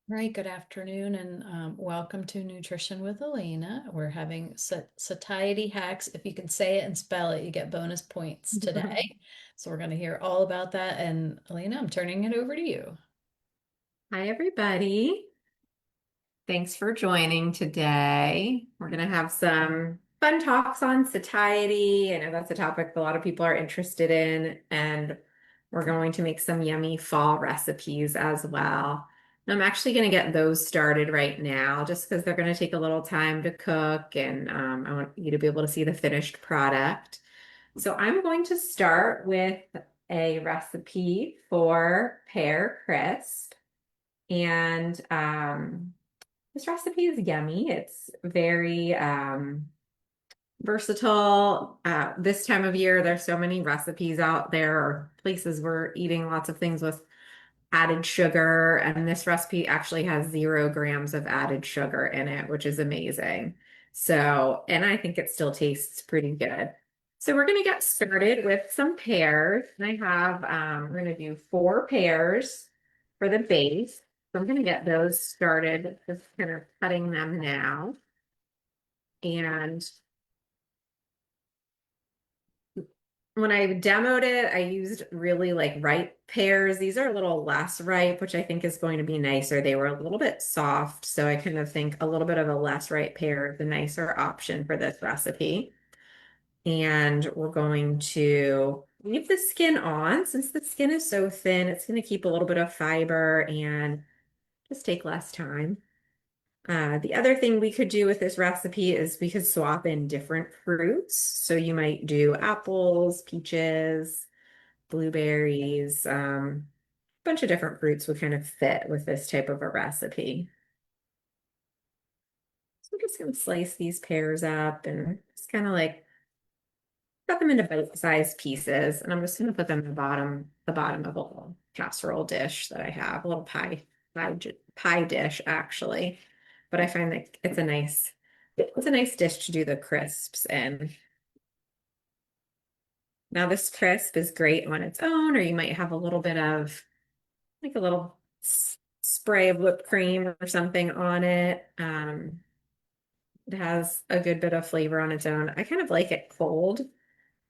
Right, good afternoon and welcome to Nutrition with Elena. We're having satiety hacks. If you can say it and spell it, you get bonus points today. So we're going to hear all about that. And Elena, I'm turning it over to you. Hi, everybody. Thanks for joining today. We're going to have some fun talks on satiety. I know that's a topic a lot of people are interested in, and we're going to make some yummy fall recipes as well. And I'm actually going to get those started right now just because they're going to take a little time to cook, and I want you to be able to see the finished product. So I'm going to start with a recipe for pear crisp. And this recipe is yummy. It's very versatile. This time of year, there's so many recipes out there or places we're eating lots of things with added sugar. And this recipe actually has 0 grams of added sugar in it, which is amazing. So, and I think it still tastes pretty good. So we're going to get started with some pears. And I have, we're going to do 4 pears for the base. So I'm going to get those started, just kind of cutting them now. And when I demoed it, I used really like ripe pears. These are a little less ripe, which I think is going to be nicer. They were a little bit soft, so I kind of think a little bit of a less ripe pear is the nicer option for this recipe. And we're going to leave the skin on. Since the skin is so thin, it's going to keep a little bit of fiber and just take less time. The other thing we could do with this recipe is we could swap in different fruits. So you might do apples, peaches, blueberries, a bunch of different fruits would kind of fit with this type of a recipe. So I'm just going to slice these pears up and just kind of like cut them into bite-sized pieces. And I'm just going to put them in the bottom of a little casserole dish that I have, a little pie dish actually. But I find that it's a nice dish to do the crisps in. Now this crisp is great on its own, or you might have a little bit of like a little spray of whipped cream or something on it. It has a good bit of flavor on its own. I kind of like it cold,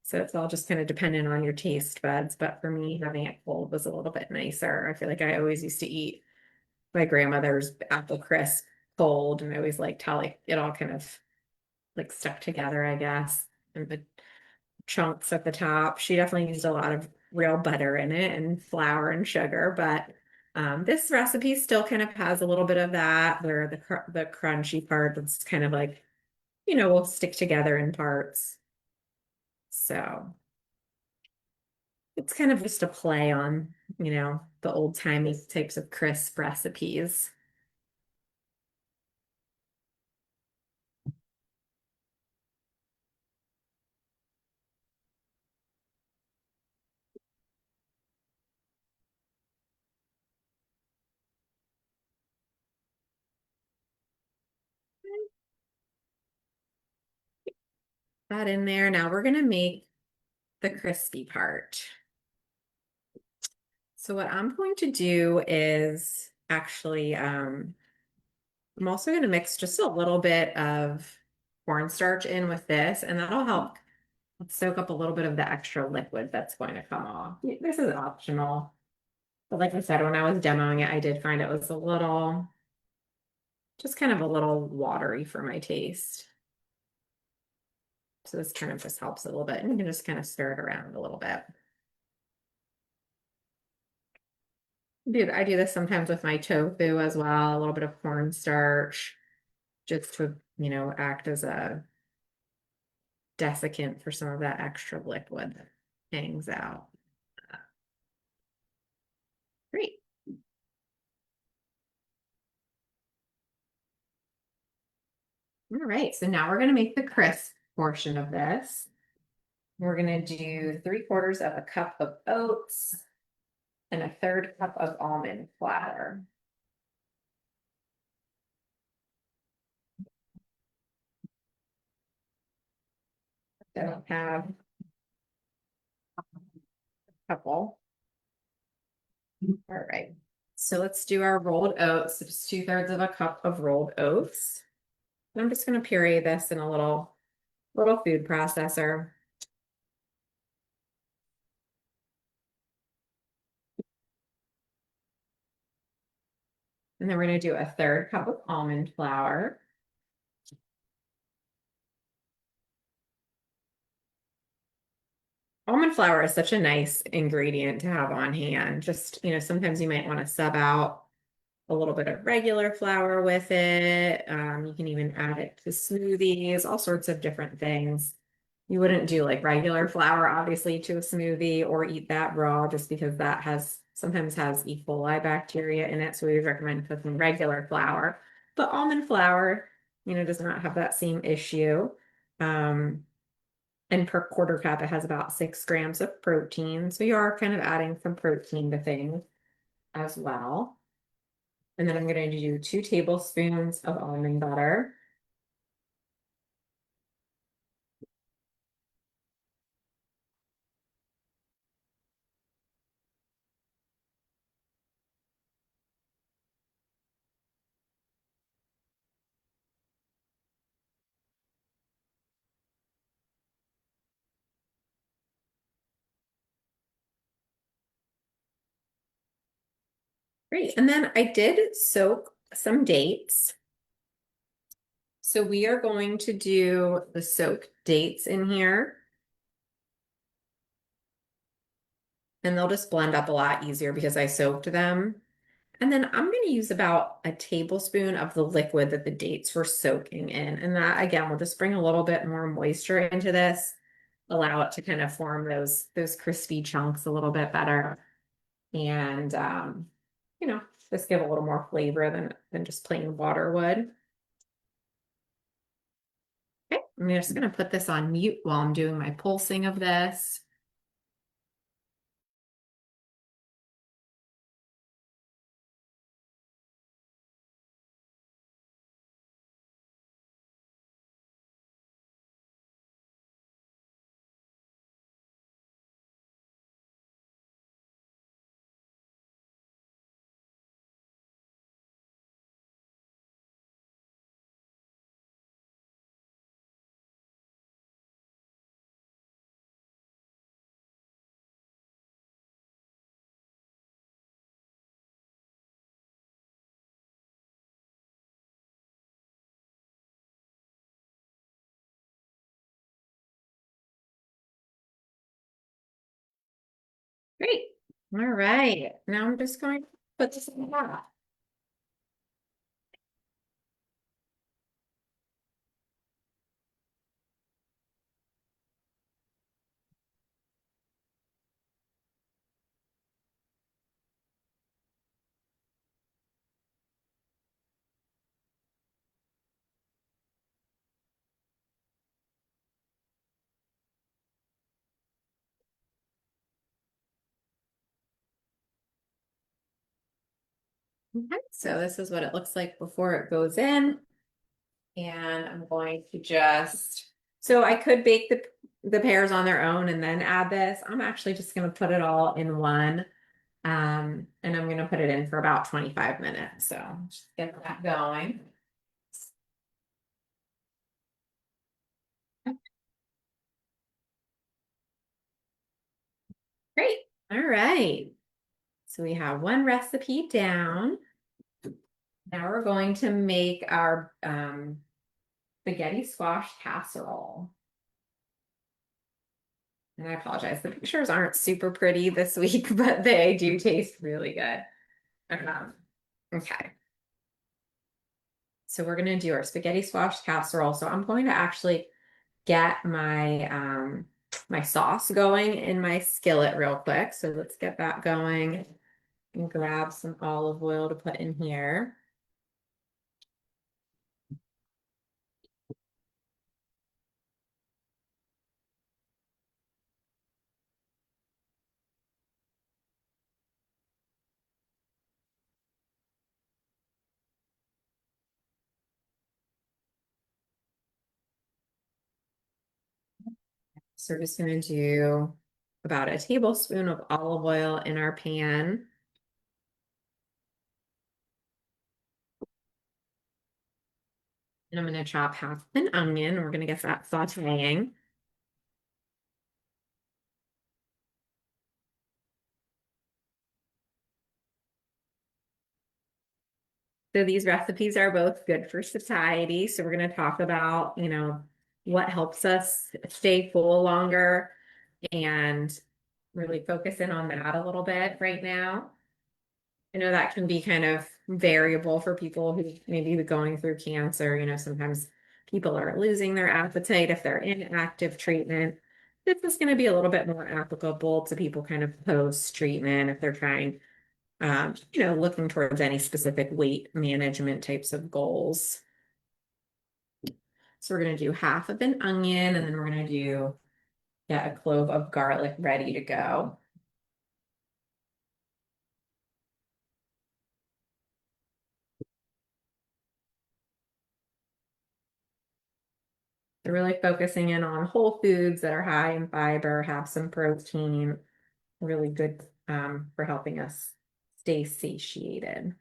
so it's all just kind of dependent on your taste buds. But for me, having it cold was a little bit nicer. I feel like I always used to eat my grandmother's apple crisp cold, and I always liked how like it all kind of like stuck together, I guess, and the chunks at the top. She definitely used a lot of real butter in it and flour and sugar, but this recipe still kind of has a little bit of that where the crunchy part that's kind of like, will stick together in parts. So it's kind of just a play on, the old timey types of crisp recipes. That in there. Now we're gonna make the crispy part. So what I'm going to do is actually, I'm also going to mix just a little bit of cornstarch in with this, and that'll help soak up a little bit of the extra liquid that's going to come off. This is optional, but like I said, when I was demoing it, I did find it was just kind of a little watery for my taste. So this kind of just helps a little bit, and you can just kind of stir it around a little bit. I do this sometimes with my tofu as well, a little bit of cornstarch, just to, act as a desiccant for some of that extra liquid that hangs out. Great. All right, so now we're going to make the crisp portion of this. We're going to do 3/4 of a cup of oats and a 1/3 cup of almond flour. So have a couple. All right. So let's do our rolled oats. So just 2/3 of a cup of rolled oats. And I'm just going to puree this in a little food processor. And then we're going to do a 1/3 cup of almond flour. Almond flour is such a nice ingredient to have on hand. Just, sometimes you might want to sub out a little bit of regular flour with it. You can even add it to smoothies, all sorts of different things. You wouldn't do like regular flour, obviously, to a smoothie or eat that raw just because that sometimes has E. coli bacteria in it. So we would recommend cooking regular flour. But almond flour, does not have that same issue. Um, and per quarter cup, it has about 6 grams of protein. So you are kind of adding some protein to things as well. And then I'm going to do 2 tablespoons of almond butter. Great. And then I did soak some dates. So we are going to do the soaked dates in here. And they'll just blend up a lot easier because I soaked them. And then I'm going to use about a tablespoon of the liquid that the dates were soaking in. And that, again, will just bring a little bit more moisture into this, allow it to kind of form those crispy chunks a little bit better. And, you know, just give a little more flavor than just plain water would. Okay, I'm just going to put this on mute while I'm doing my pulsing of this. Great. All right. Now I'm just going to put this in the pot. Okay, so this is what it looks like before it goes in. And I'm going to so I could bake the pears on their own and then add this. I'm actually just going to put it all in one. And I'm going to put it in for about 25 minutes. So just get that going. Great. All right. So we have one recipe down. Now we're going to make our spaghetti squash casserole. And I apologize, the pictures aren't super pretty this week, but they do taste really good. Okay. So we're going to do our spaghetti squash casserole. So I'm going to actually get my sauce going in my skillet real quick. So let's get that going and grab some olive oil to put in here. So we're just going to do about a tablespoon of olive oil in our pan. And I'm going to chop half an onion. We're going to get that sauteing. So these recipes are both good for satiety. So we're going to talk about, what helps us stay full longer and really focus in on that a little bit right now. I know that can be kind of variable for people who maybe be going through cancer. Sometimes people are losing their appetite if they're in active treatment. This is going to be a little bit more applicable to people kind of post-treatment if they're trying, looking towards any specific weight management types of goals. So we're going to do half of an onion, and then we're going to do, yeah, a clove of garlic ready to go. They're really focusing in on whole foods that are high in fiber, have some protein, really good for helping us stay satiated.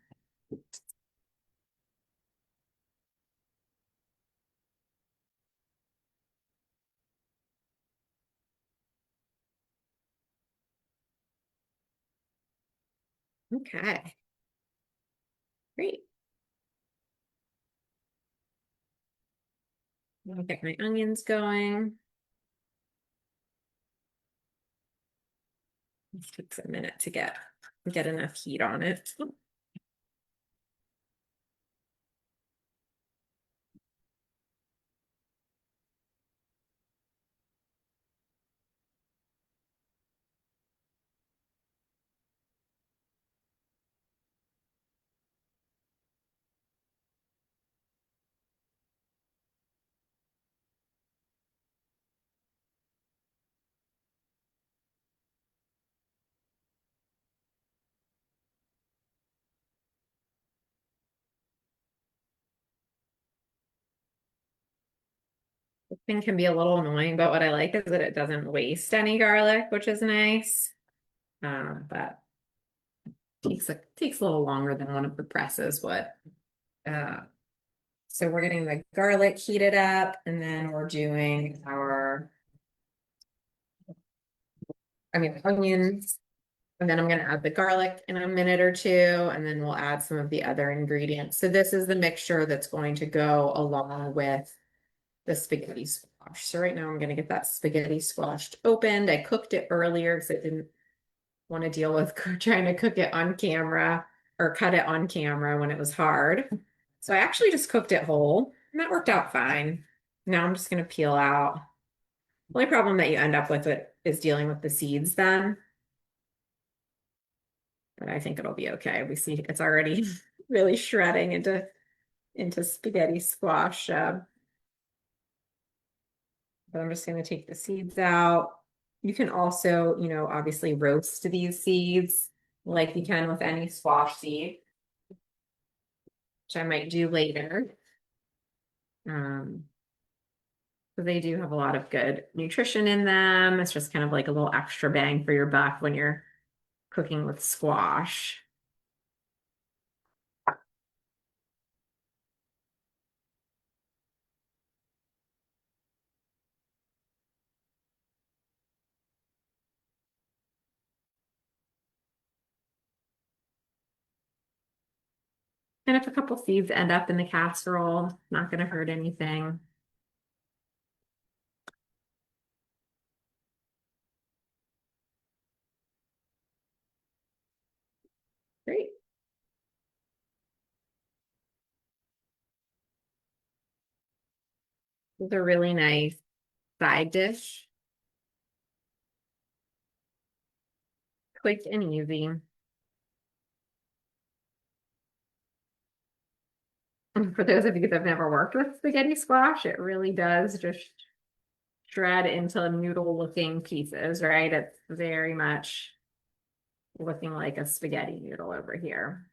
Okay, great. I'll get my onions going. This takes a minute to get enough heat on it. The thing can be a little annoying, but what I like is that it doesn't waste any garlic, which is nice. But takes a little longer than one of the presses would. Uh, so we're getting the garlic heated up, and then we're doing onions, and then I'm going to add the garlic in a minute or two, and then we'll add some of the other ingredients. So this is the mixture that's going to go along with the spaghetti squash. So right now I'm going to get that spaghetti squash opened. I cooked it earlier because I didn't want to deal with trying to cook it on camera or cut it on camera when it was hard. So I actually just cooked it whole, and that worked out fine. Now I'm just going to peel out. The only problem that you end up with it is dealing with the seeds then. But I think it'll be okay. We see it's already really shredding into spaghetti squash. But I'm just going to take the seeds out. You can also, obviously roast these seeds like you can with any squash seed, which I might do later. Um, so they do have a lot of good nutrition in them. It's just kind of like a little extra bang for your buck when you're cooking with squash. And if a couple seeds end up in the casserole, not going to hurt anything. Great. These are really nice side dish. Quick and easy. And for those of you that have never worked with spaghetti squash, it really does just shred into noodle looking pieces, right? It's very much looking like a spaghetti noodle over here.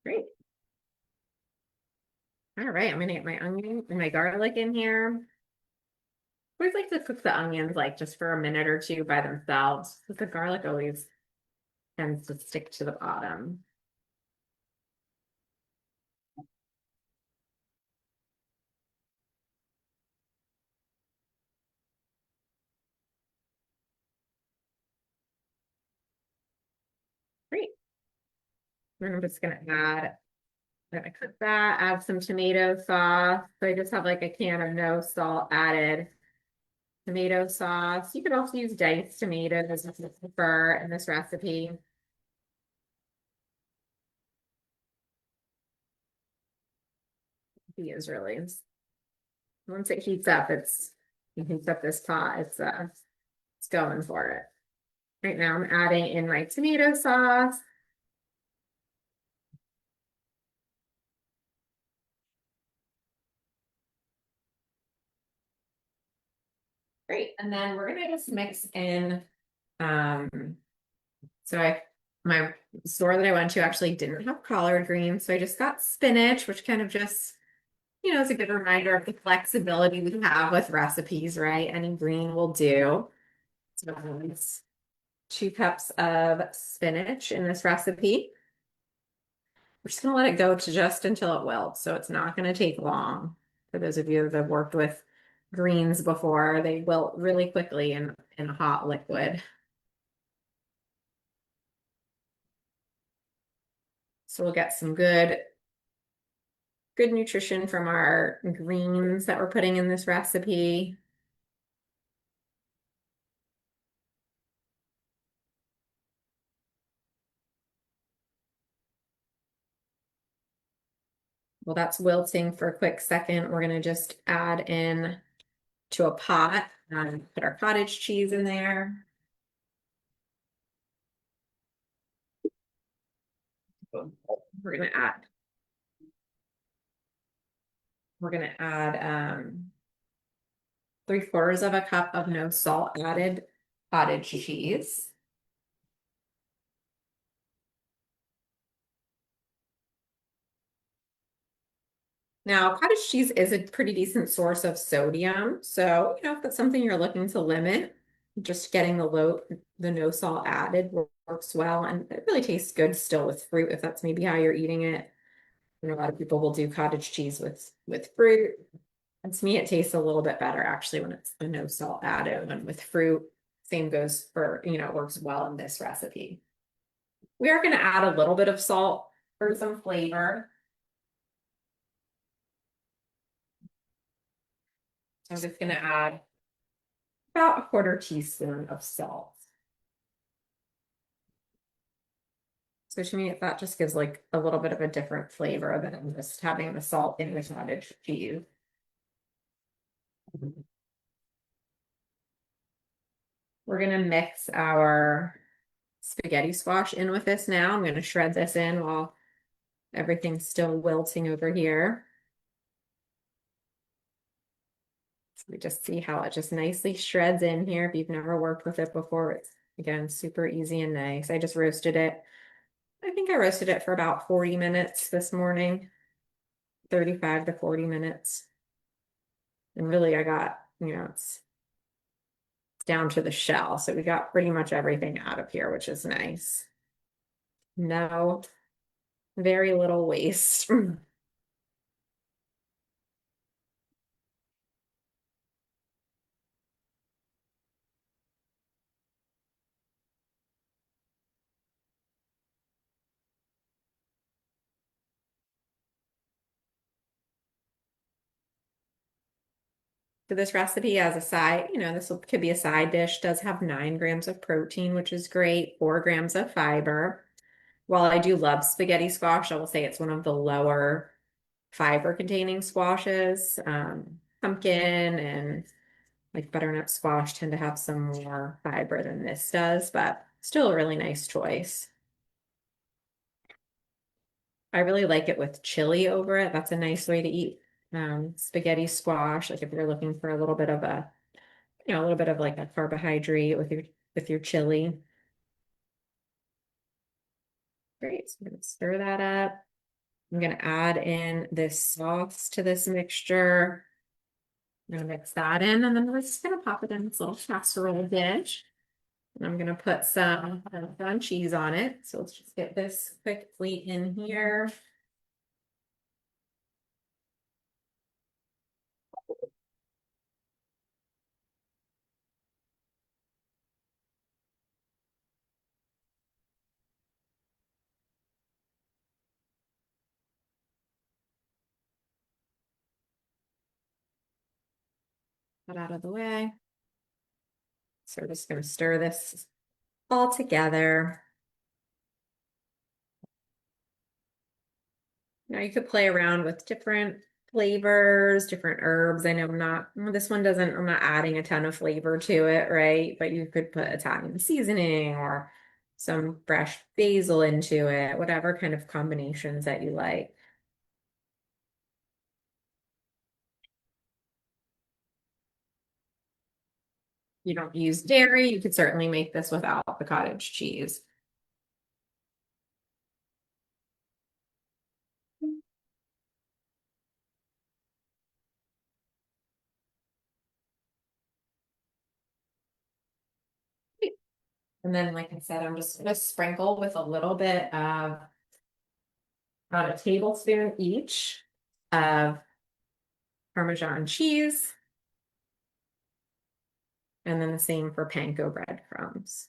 Great. All right, I'm gonna get my onion and my garlic in here. always like to cook the onions like just for a minute or two by themselves, because the garlic always tends to stick to the bottom. Great. And I'm just gonna add, I'm gonna cook that, add some tomato sauce. So I just have like a can of no salt added tomato sauce. You could also use diced tomatoes if you prefer in this recipe. He is really. Once it heats up, it heats up this pot, it's going for it. Right now I'm adding in my tomato sauce. Great. And then we're gonna just mix in so my store that I went to actually didn't have collard greens, so I just got spinach, which kind of just, is a good reminder of the flexibility we have with recipes, right? Any green will do. So it's 2 cups of spinach in this recipe. We're just gonna let it go to just until it wilts, so it's not gonna take long. For those of you that have worked with greens before, they wilt really quickly in a hot liquid. So we'll get some good nutrition from our greens that we're putting in this recipe. Well, that's wilting for a quick second. We're gonna just add in to a pot and put our cottage cheese in there. We're gonna add, we're gonna add 3/4 of a cup of no salt added cottage cheese. Now, cottage cheese is a pretty decent source of sodium. So, if that's something you're looking to limit, just getting the no salt added works well. And it really tastes good still with fruit, if that's maybe how you're eating it. A lot of people will do cottage cheese with fruit. And to me, it tastes a little bit better actually when it's the no salt added. And with fruit, same goes for, it works well in this recipe. We are going to add a little bit of salt for some flavor. I'm just going to add about a 1/4 teaspoon of salt. So to me, that just gives like a little bit of a different flavor than just having the salt in the cottage cheese. We're gonna mix our spaghetti squash in with this now. I'm gonna shred this in while everything's still wilting over here. So we just see how it just nicely shreds in here. If you've never worked with it before, it's again super easy and nice. I just roasted it. I think I roasted it for about 40 minutes this morning, 35 to 40 minutes. And really I got, it's down to the shell. So we got pretty much everything out of here, which is nice. No, very little waste. So this recipe as a side, could be a side dish, does have 9 grams of protein, which is great, 4 grams of fiber. While I do love spaghetti squash, I will say it's one of the lower fiber containing squashes. Pumpkin and like butternut squash tend to have some more fiber than this does, but still a really nice choice. I really like it with chili over it. That's a nice way to eat spaghetti squash. Like if you're looking for a little bit of a little bit of like a carbohydrate with your chili. Great. So I'm gonna stir that up. I'm gonna add in this sauce to this mixture. I'm gonna mix that in, and then we're just gonna pop it in this little casserole dish. And I'm gonna put some Parmesan cheese on it. So let's just get this quickly in here. That out of the way. So we're just gonna stir this all together. Now you could play around with different flavors, different herbs. I know this one doesn't, I'm not adding a ton of flavor to it, right? But you could put Italian seasoning or some fresh basil into it, whatever kind of combinations that you like. You don't use dairy, you could certainly make this without the cottage cheese. And then, like I said, I'm just gonna sprinkle with a little bit of about a tablespoon each of Parmesan cheese, and then the same for panko breadcrumbs.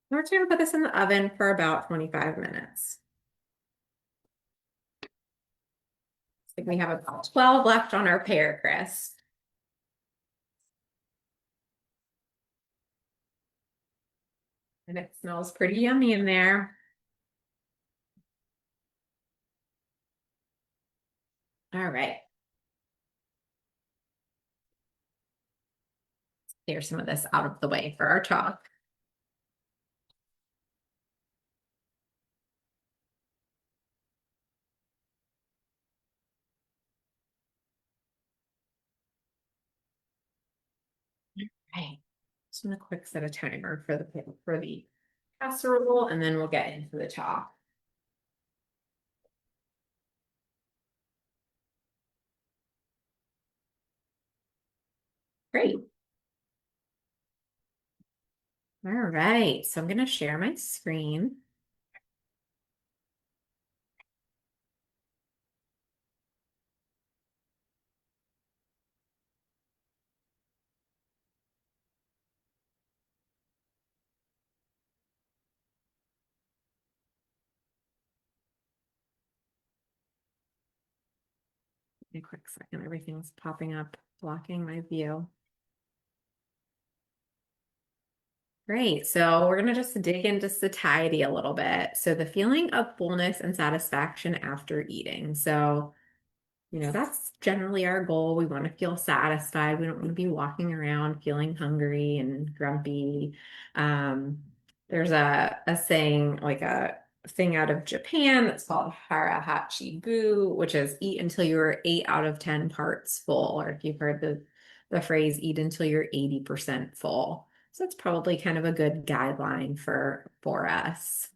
We're just gonna put this in the oven for about 25 minutes. I think we have about 12 left on our pear crust. And it smells pretty yummy in there. All right. Clear some of this out of the way for our talk. Right. Just gonna quick set a timer for the casserole, and then we'll get into the talk. Great. All right. So I'm gonna share my screen. A quick second. Everything's popping up, blocking my view. Great. So we're going to just dig into satiety a little bit. So the feeling of fullness and satisfaction after eating. So, that's generally our goal. We want to feel satisfied. We don't want to be walking around feeling hungry and grumpy. Um, there's a saying, like a thing out of Japan that's called hara hachi bu, which is eat until you're 8 out of 10 parts full, or if you've heard the phrase eat until you're 80% full. So that's probably kind of a good guideline for us.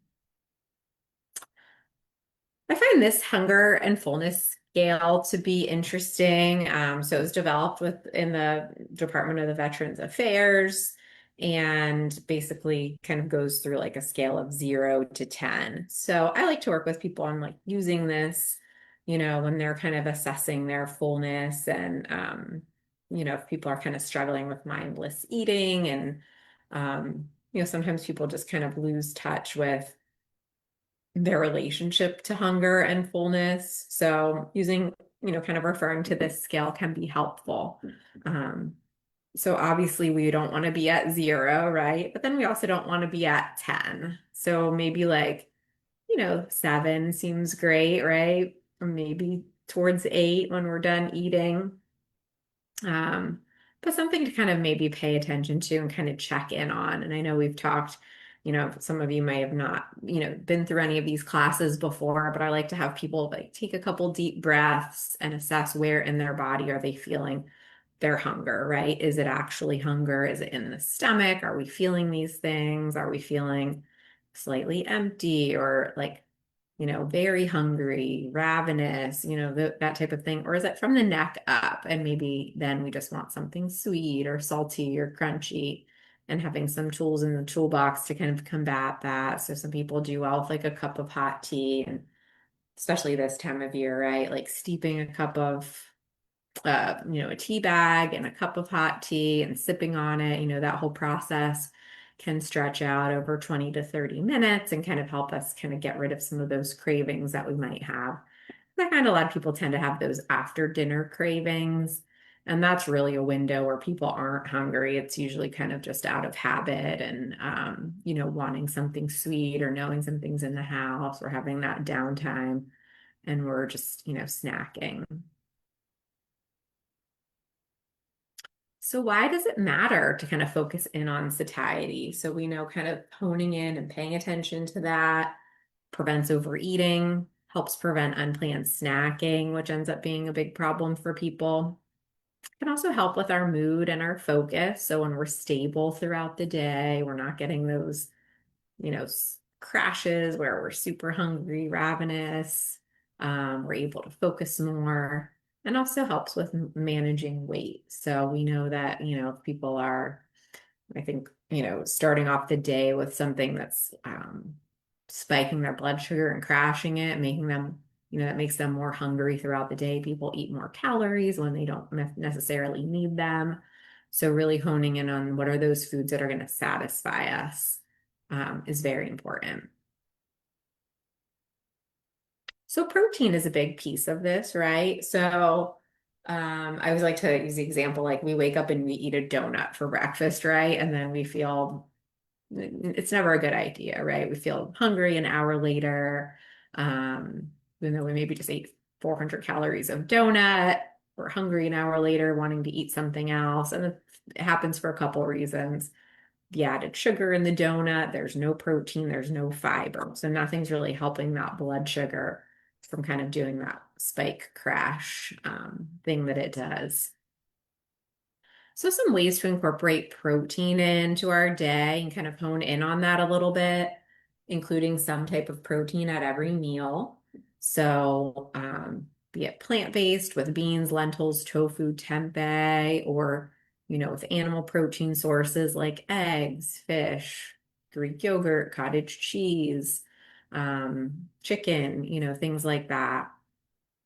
I find this hunger and fullness scale to be interesting. So it was developed in the Department of the Veterans Affairs, and basically kind of goes through like a scale of 0 to 10. So I like to work with people on like using this, when they're kind of assessing their fullness, and if people are kind of struggling with mindless eating, and sometimes people just kind of lose touch with their relationship to hunger and fullness. So using, kind of referring to this scale can be helpful. Um, so obviously we don't want to be at 0, right? But then we also don't want to be at 10. So maybe like, 7 seems great, right? Or maybe towards 8 when we're done eating. Um, but something to kind of maybe pay attention to and kind of check in on. And I know we've talked, some of you may have not, been through any of these classes before, but I like to have people like take a couple deep breaths and assess where in their body are they feeling their hunger, right? Is it actually hunger? Is it in the stomach? Are we feeling these things? Are we feeling slightly empty or like, very hungry, ravenous, that type of thing? Or is it from the neck up? And maybe then we just want something sweet or salty or crunchy, and having some tools in the toolbox to kind of combat that. So some people do well with like a cup of hot tea, and especially this time of year, right? Like steeping a cup of a tea bag and a cup of hot tea and sipping on it, that whole process can stretch out over 20 to 30 minutes and kind of help us kind of get rid of some of those cravings that we might have. I find a lot of people tend to have those after dinner cravings. And that's really a window where people aren't hungry. It's usually kind of just out of habit and, wanting something sweet or knowing something's in the house or having that downtime. And we're just, snacking. So why does it matter to kind of focus in on satiety? So we know kind of honing in and paying attention to that prevents overeating, helps prevent unplanned snacking, which ends up being a big problem for people. It can also help with our mood and our focus. So when we're stable throughout the day, we're not getting those crashes where we're super hungry, ravenous. We're able to focus more, and also helps with managing weight. So we know that, if people are, I think, starting off the day with something that's spiking their blood sugar and crashing it, making them, that makes them more hungry throughout the day. People eat more calories when they don't necessarily need them. So really honing in on what are those foods that are going to satisfy us is very important. So protein is a big piece of this, right? So I always like to use the example like we wake up and we eat a donut for breakfast, right? And then we feel it's never a good idea, right? We feel hungry an hour later, even though we maybe just ate 400 calories of donut. We're hungry an hour later, wanting to eat something else. And it happens for a couple of reasons. The added sugar in the donut, there's no protein, there's no fiber. So nothing's really helping that blood sugar from kind of doing that spike crash thing that it does. So some ways to incorporate protein into our day and kind of hone in on that a little bit, including some type of protein at every meal. So be it plant-based with beans, lentils, tofu, tempeh, or with animal protein sources like eggs, fish, Greek yogurt, cottage cheese, chicken, things like that.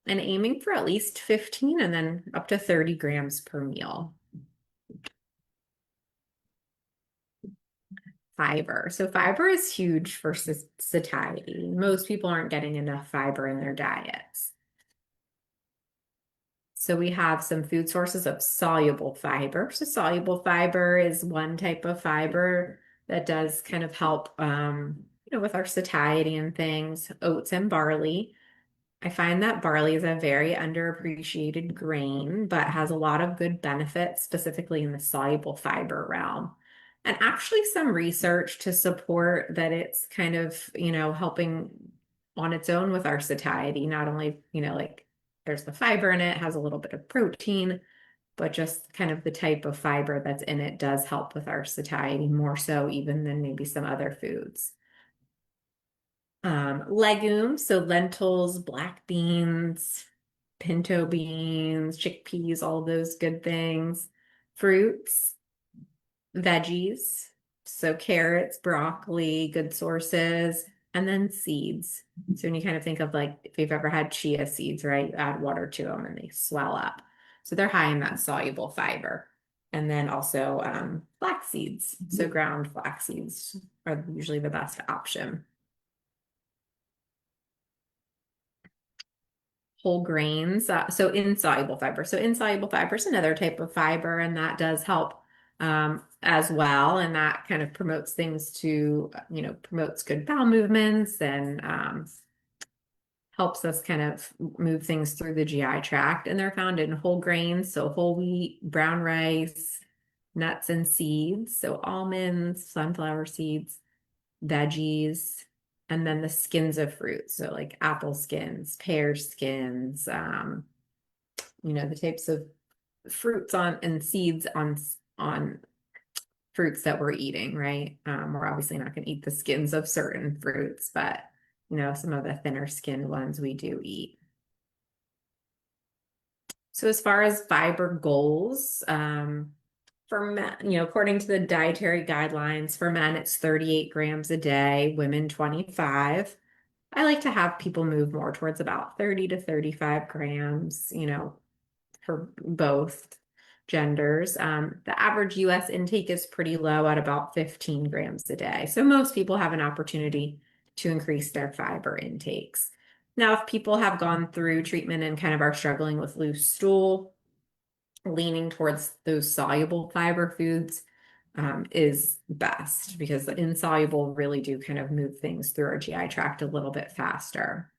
And aiming for at least 15 and then up to 30 grams per meal. Fiber. So fiber is huge for satiety. Most people aren't getting enough fiber in their diets. So we have some food sources of soluble fiber. So soluble fiber is one type of fiber that does kind of help, with our satiety and things. Oats and barley. I find that barley is a very underappreciated grain, but has a lot of good benefits, specifically in the soluble fiber realm. And actually, some research to support that it's kind of, helping on its own with our satiety. Not only, like there's the fiber in it, has a little bit of protein, but just kind of the type of fiber that's in it does help with our satiety more so even than maybe some other foods. Legumes, so lentils, black beans, pinto beans, chickpeas, all those good things. Fruits, veggies, so carrots, broccoli, good sources, and then seeds. So when you kind of think of like if you've ever had chia seeds, right? You add water to them and they swell up. So they're high in that soluble fiber. And then also flax seeds. So ground flax seeds are usually the best option. Whole grains, so insoluble fiber. So insoluble fiber is another type of fiber, and that does help as well. And that kind of promotes things to, promotes good bowel movements and helps us kind of move things through the GI tract. And they're found in whole grains, so whole wheat, brown rice, nuts and seeds, so almonds, sunflower seeds, veggies, and then the skins of fruits. So like apple skins, pear skins, the types of fruits on and seeds on fruits that we're eating, right? We're obviously not going to eat the skins of certain fruits, but some of the thinner skinned ones we do eat. So as far as fiber goals, for men, according to the dietary guidelines, for men, it's 38 grams a day, women 25. I like to have people move more towards about 30 to 35 grams, for both genders. The average US intake is pretty low at about 15 grams a day. So most people have an opportunity to increase their fiber intakes. Now, if people have gone through treatment and kind of are struggling with loose stool, leaning towards those soluble fiber foods is best because the insoluble really do kind of move things through our GI tract a little bit faster.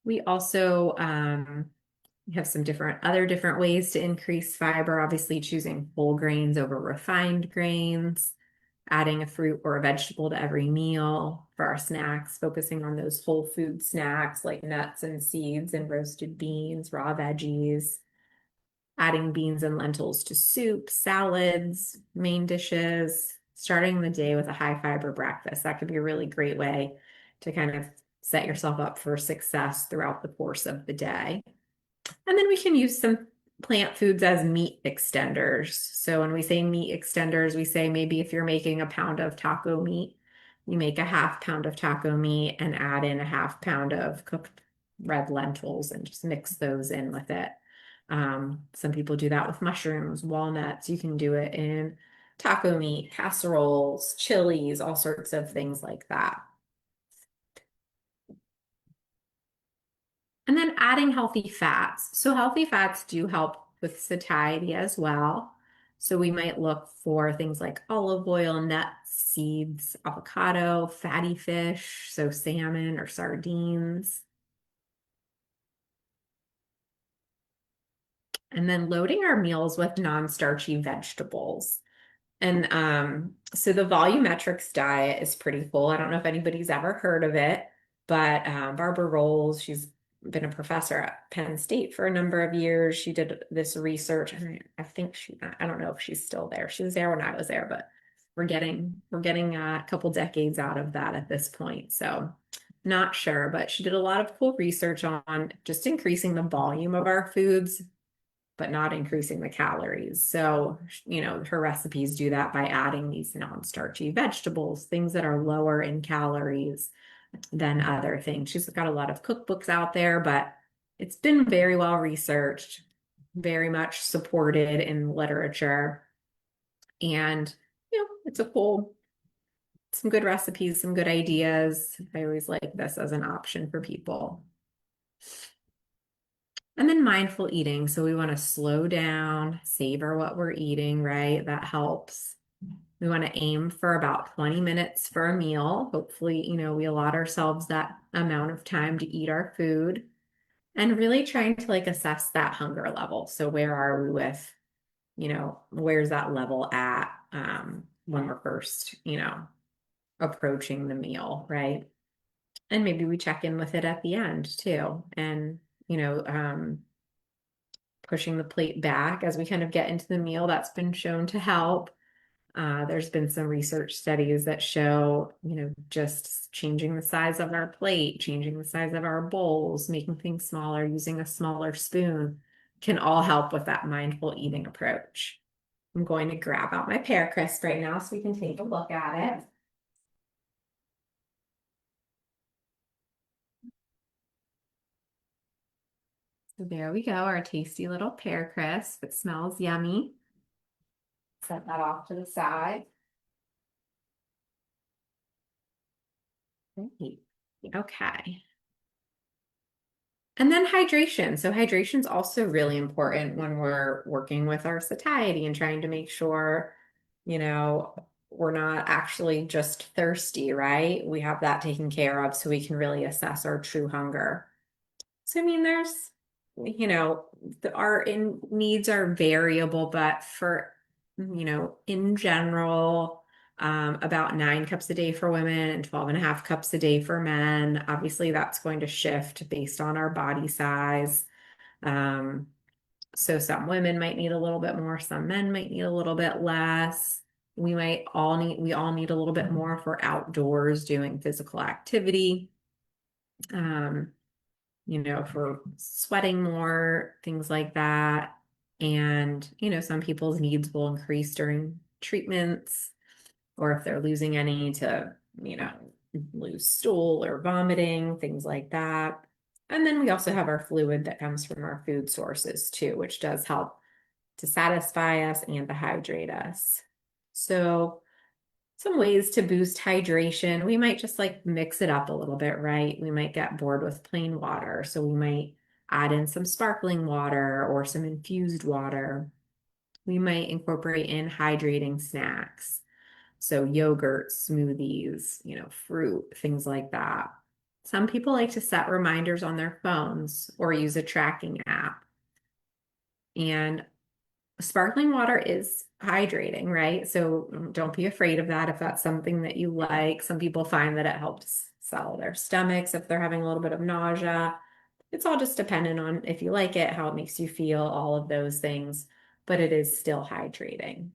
We also have some other different ways to increase fiber, obviously choosing whole grains over refined grains, adding a fruit or a vegetable to every meal for our snacks, focusing on those whole food snacks like nuts and seeds and roasted beans, raw veggies, adding beans and lentils to soup, salads, main dishes, starting the day with a high fiber breakfast. That could be a really great way to kind of set yourself up for success throughout the course of the day. And then we can use some plant foods as meat extenders. So when we say meat extenders, we say maybe if you're making a pound of taco meat, you make a half pound of taco meat and add in a half pound of cooked red lentils and just mix those in with it. Some people do that with mushrooms, walnuts. You can do it in taco meat, casseroles, chilies, all sorts of things like that. And then adding healthy fats. So healthy fats do help with satiety as well. So we might look for things like olive oil, nuts, seeds, avocado, fatty fish, so salmon or sardines. And then loading our meals with non-starchy vegetables. And so the volumetrics diet is pretty cool. I don't know if anybody's ever heard of it, but Barbara Rolls, she's been a professor at Penn State for a number of years. She did this research, and I think I don't know if she's still there. She was there when I was there, but we're getting a couple decades out of that at this point. So not sure, but she did a lot of cool research on just increasing the volume of our foods but not increasing the calories. So, her recipes do that by adding these non-starchy vegetables, things that are lower in calories than other things. She's got a lot of cookbooks out there, but it's been very well researched, very much supported in literature. And, it's some good recipes, some good ideas. I always like this as an option for people. And then mindful eating. So we want to slow down, savor what we're eating, right? That helps. We want to aim for about 20 minutes for a meal. Hopefully, we allot ourselves that amount of time to eat our food and really trying to assess that hunger level. So where are we with, where's that level at when we're first, approaching the meal, right? And maybe we check in with it at the end too. And, you know, um, pushing the plate back as we kind of get into the meal, that's been shown to help. There's been some research studies that show, just changing the size of our plate, changing the size of our bowls, making things smaller, using a smaller spoon can all help with that mindful eating approach. I'm going to grab out my pear crisp right now so we can take a look at it. So there we go, our tasty little pear crisp. It smells yummy. Set that off to the side. Great. Okay. And then hydration. So hydration is also really important when we're working with our satiety and trying to make sure, we're not actually just thirsty, right? We have that taken care of so we can really assess our true hunger. So, I mean, our needs are variable, but in general, about 9 cups a day for women and 12 and a half cups a day for men. Obviously, that's going to shift based on our body size. Um, So some women might need a little bit more, some men might need a little bit less. We all need a little bit more if we're outdoors doing physical activity. Um, if we're sweating more, things like that. And, some people's needs will increase during treatments, or if they're losing any to, you know, lose stool or vomiting, things like that. And then we also have our fluid that comes from our food sources too, which does help to satisfy us and to hydrate us. So, some ways to boost hydration. We might just like mix it up a little bit, right? We might get bored with plain water. So, we might add in some sparkling water or some infused water. We might incorporate in hydrating snacks. So, yogurt, smoothies, fruit, things like that. Some people like to set reminders on their phones or use a tracking app. And sparkling water is hydrating, right? So don't be afraid of that if that's something that you like. Some people find that it helps settle their stomachs if they're having a little bit of nausea. It's all just dependent on if you like it, how it makes you feel, all of those things, but it is still hydrating.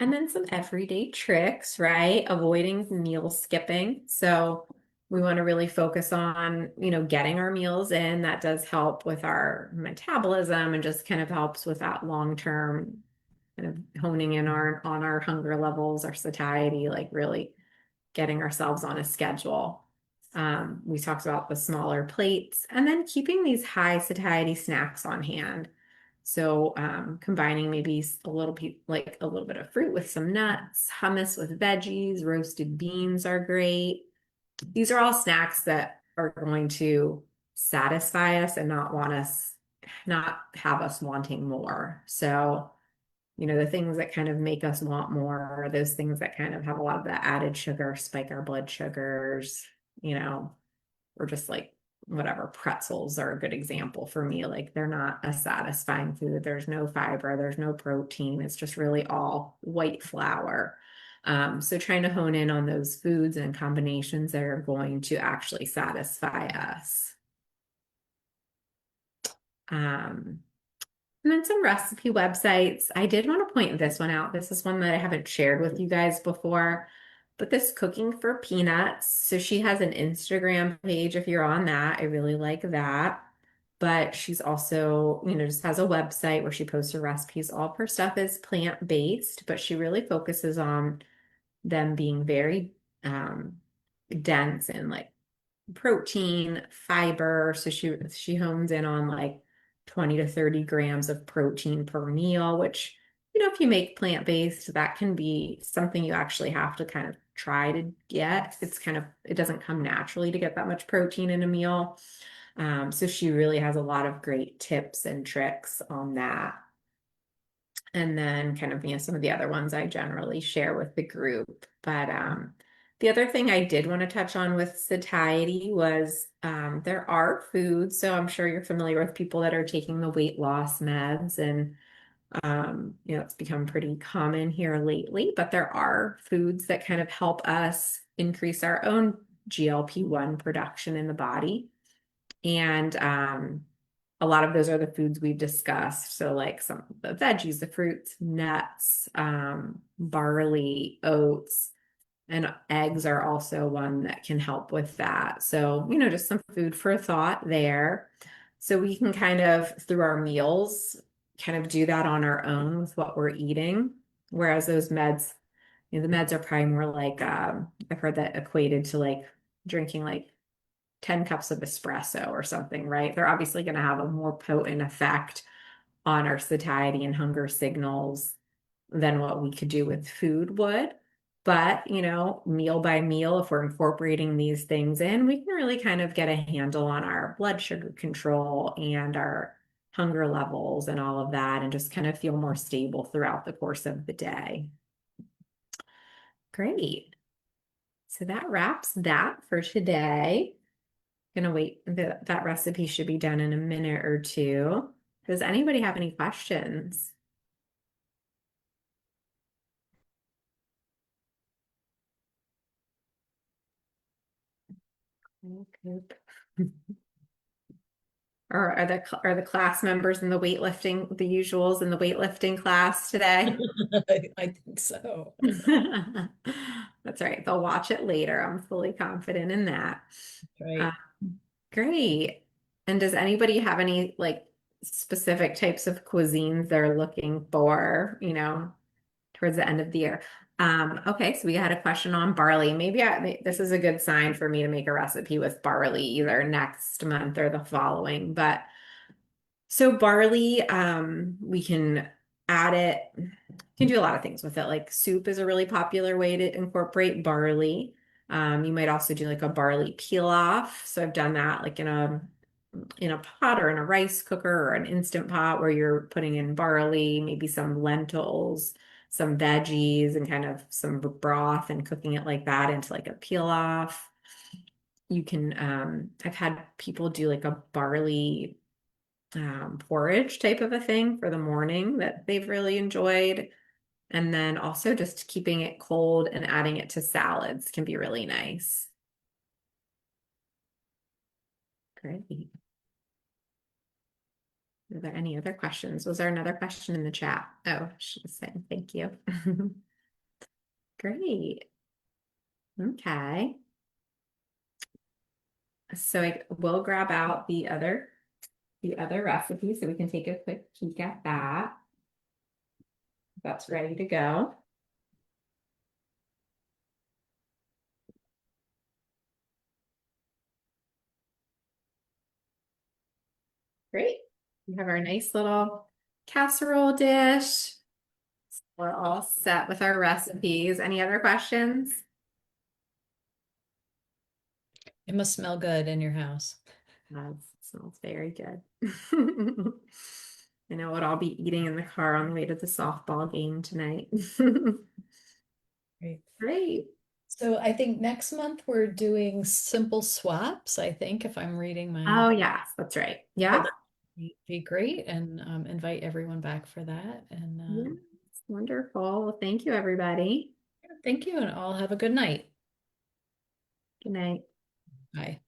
And then some everyday tricks, right? Avoiding meal skipping. So we want to really focus on, getting our meals in. That does help with our metabolism and just kind of helps with that long-term kind of honing in on our hunger levels, our satiety, like really getting ourselves on a schedule. We talked about the smaller plates and then keeping these high satiety snacks on hand. So combining maybe like a little bit of fruit with some nuts, hummus with veggies, roasted beans are great. These are all snacks that are going to satisfy us and not have us wanting more. So, the things that kind of make us want more are those things that kind of have a lot of the added sugar, spike our blood sugars, you know, or just like whatever pretzels are a good example for me. Like they're not a satisfying food. There's no fiber, there's no protein. It's just really all white flour. So trying to hone in on those foods and combinations that are going to actually satisfy us. Um, and then some recipe websites. I did want to point this one out. This is one that I haven't shared with you guys before, but this Cooking for Peanuts. So she has an Instagram page if you're on that. I really like that. But she's also, just has a website where she posts her recipes. All of her stuff is plant-based, but she really focuses on them being very dense and like protein, fiber. So she hones in on like 20 to 30 grams of protein per meal, which, if you make plant-based, that can be something you actually have to kind of try to get. It doesn't come naturally to get that much protein in a meal. So she really has a lot of great tips and tricks on that. And then kind of, some of the other ones I generally share with the group. But the other thing I did want to touch on with satiety was there are foods. So I'm sure you're familiar with people that are taking the weight loss meds, and it's become pretty common here lately, but there are foods that kind of help us increase our own GLP-1 production in the body. And a lot of those are the foods we've discussed. So like some of the veggies, the fruits, nuts, barley, oats, and eggs are also one that can help with that. So, just some food for thought there. So we can kind of, through our meals, kind of do that on our own with what we're eating. Whereas those meds, the meds are probably more like, I've heard that equated to like drinking like 10 cups of espresso or something, right? They're obviously going to have a more potent effect on our satiety and hunger signals than what we could do with food would. But, meal by meal, if we're incorporating these things in, we can really kind of get a handle on our blood sugar control and our hunger levels and all of that, and just kind of feel more stable throughout the course of the day. Great. So that wraps that for today. Gonna wait. That recipe should be done in a minute or two. Does anybody have any questions? Okay. Or are the class members in the weightlifting, the usuals in the weightlifting class today? I think so. That's right. They'll watch it later. I'm fully confident in that. Uh, Right. Great. And does anybody have any like specific types of cuisines they're looking for, towards the end of the year? Okay, so we had a question on barley. Maybe this is a good sign for me to make a recipe with barley either next month or the following. But so barley, we can add it, you can do a lot of things with it. Like soup is a really popular way to incorporate barley. You might also do like a barley peel off. So I've done that like in a pot or in a rice cooker or an instant pot where you're putting in barley, maybe some lentils, some veggies, and kind of some broth and cooking it like that into like a peel off. You can, I've had people do like a barley porridge type of a thing for the morning that they've really enjoyed. And then also just keeping it cold and adding it to salads can be really nice. Great. Are there any other questions? Was there another question in the chat? Oh, I should have said thank you. Great. Okay. So I will grab out the other recipe so we can take a quick peek at that. That's ready to go. Great. We have our nice little casserole dish. We're all set with our recipes. Any other questions? It must smell good in your house. That smells very good. I know what I'll be eating in the car on the way to the softball game tonight. Great. Great. So I think next month we're doing simple swaps, I think, if I'm reading my, Oh, yes, that's right. so Yeah. that would be great and invite everyone back for that. And Yes. Wonderful. Well, thank you, everybody. thank you and all have a good night. Good night. Bye.